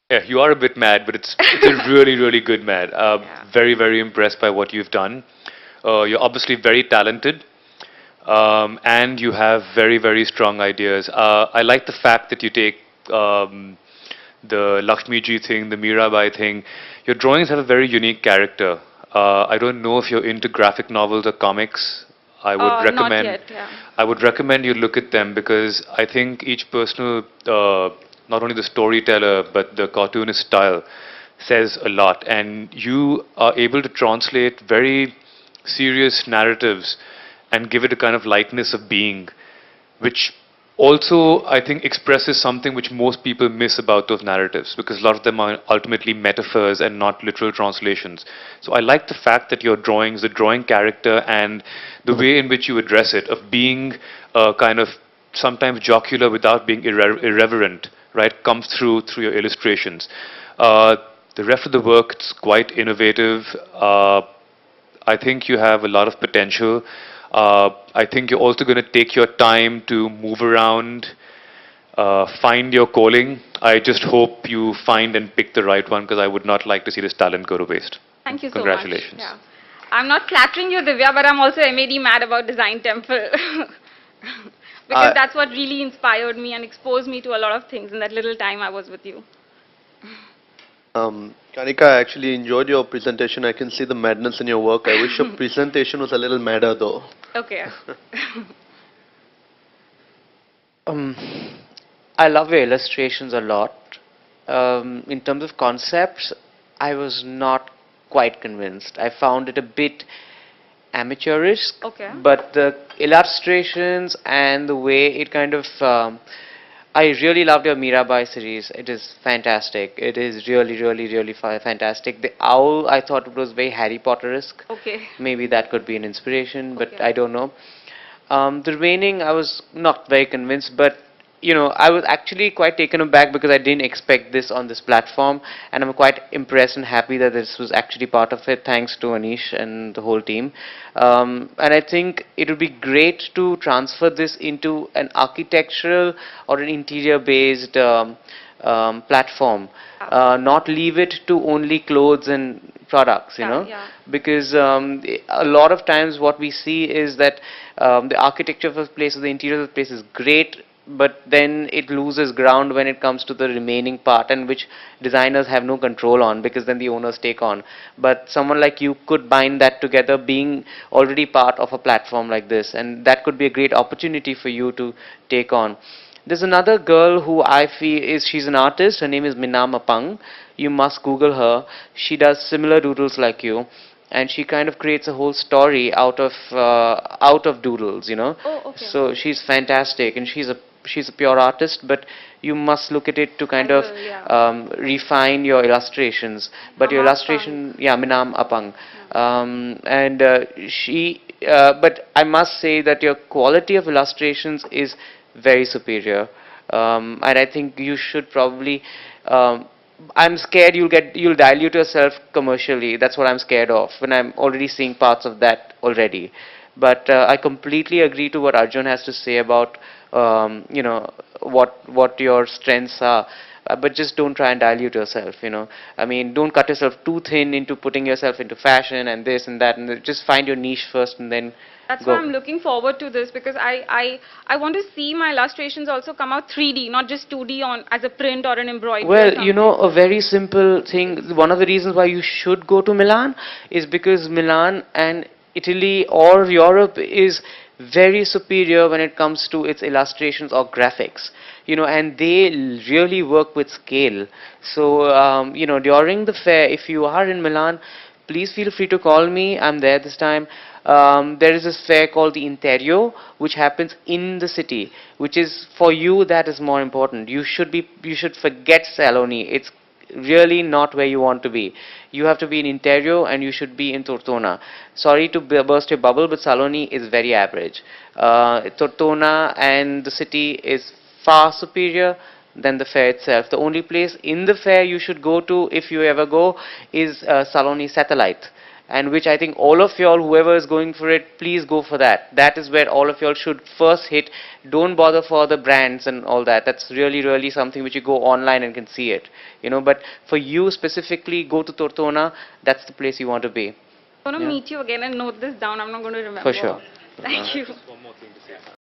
Yeah, you are a bit mad, but it's a really good mad. Yeah. Very impressed by what you've done. You're obviously very talented, and you have very strong ideas. I like the fact that you take the Lakshmi Ji thing, the Meerabai thing. Your drawings have a very unique character. I don't know if you're into graphic novels or comics. I would Not recommend yet, yeah. I would recommend you look at them because I think each personal, not only the storyteller but the cartoonist style, says a lot, and you are able to translate very serious narratives and give it a kind of lightness of being, which also I think expresses something which most people miss about those narratives because a lot of them are ultimately metaphors and not literal translations. So I like the fact that your drawings, the drawing character and the way in which you address it, of being kind of sometimes jocular without being irreverent, right, comes through your illustrations. The rest of the work is quite innovative. I think you have a lot of potential. I think you're also going to take your time to move around, find your calling. I just hope you find and pick the right one because I would not like to see this talent go to waste. Thank you so much. Congratulations. Yeah. I'm not flattering you, Divya, but I'm also MAD mad about Design Temple. Because I, that's what really inspired me and exposed me to a lot of things in that little time I was with you. Kanika, I actually enjoyed your presentation. I can see the madness in your work. I wish your presentation was a little madder, though. Okay. Um, I love your illustrations a lot. In terms of concepts, I was not quite convinced. I found it a bit amateurish, Okay. but the illustrations and the way it kind of I really loved your Meerabai series. It is fantastic. It is really fantastic. The owl, I thought it was very Harry Potter-esque. Okay. Maybe that could be an inspiration, but Okay. I don't know. The remaining, I was not very convinced, but I was actually quite taken aback because I didn't expect this on this platform, and I'm quite impressed and happy that this was actually part of it. Thanks to Anish and the whole team. And I think it would be great to transfer this into an architectural or an interior-based platform. Yeah. Not leave it to only clothes and products, Yeah. Yeah. because a lot of times what we see is that the architecture of a place or the interior of a place is great, but then it loses ground when it comes to the remaining part, and which designers have no control on because then the owners take on. But someone like you could bind that together, being already part of a platform like this, and that could be a great opportunity for you to take on. There's another girl who I feel she's an artist. Her name is Minam Apang. You must Google her. She does similar doodles like you, and she kind of creates a whole story out of doodles. Oh, okay. So she's fantastic, and she's a pure artist. But you must look at it to I kind of will, yeah. refine your illustrations. But your Mama Pang. illustration, yeah, Minam Apang, Yeah. and she. But I must say that your quality of illustrations is very superior. And I think you should probably. I'm scared you'll dilute yourself commercially. That's what I'm scared of when I'm already seeing parts of that already. But I completely agree to what Arjun has to say about what your strengths are. But just don't try and dilute yourself. I mean, don't cut yourself too thin into putting yourself into fashion and this and that, and just find your niche first and then That's why go. I'm looking forward to this because I want to see my illustrations also come out 3D, not just 2D on as a print or an embroidery or Well, something. a very simple thing. One of the reasons why you should go to Milan is because Milan and Italy or Europe is very superior when it comes to its illustrations or graphics. And they really work with scale. So, during the fair, if you are in Milan, please feel free to call me. I'm there this time. There is this fair called the Interio, which happens in the city, which is for you that is more important. You should forget Saloni. It's really not where you want to be. You have to be in Interio and you should be in Tortona. Sorry to burst your bubble, but Saloni is very average. Tortona and the city is far superior than the fair itself. The only place in the fair you should go to if you ever go is Saloni Satellite. and which I think all of y'all, whoever is going for it, please go for that. That is where all of y'all should first hit. Don't bother for the brands and all that. That's really, really something which you go online and can see it. But for you specifically, go to Tortona. That's the place you want to be. I'm going to Yeah. meet you again and note this down. I'm not going to remember. For sure. Thank you.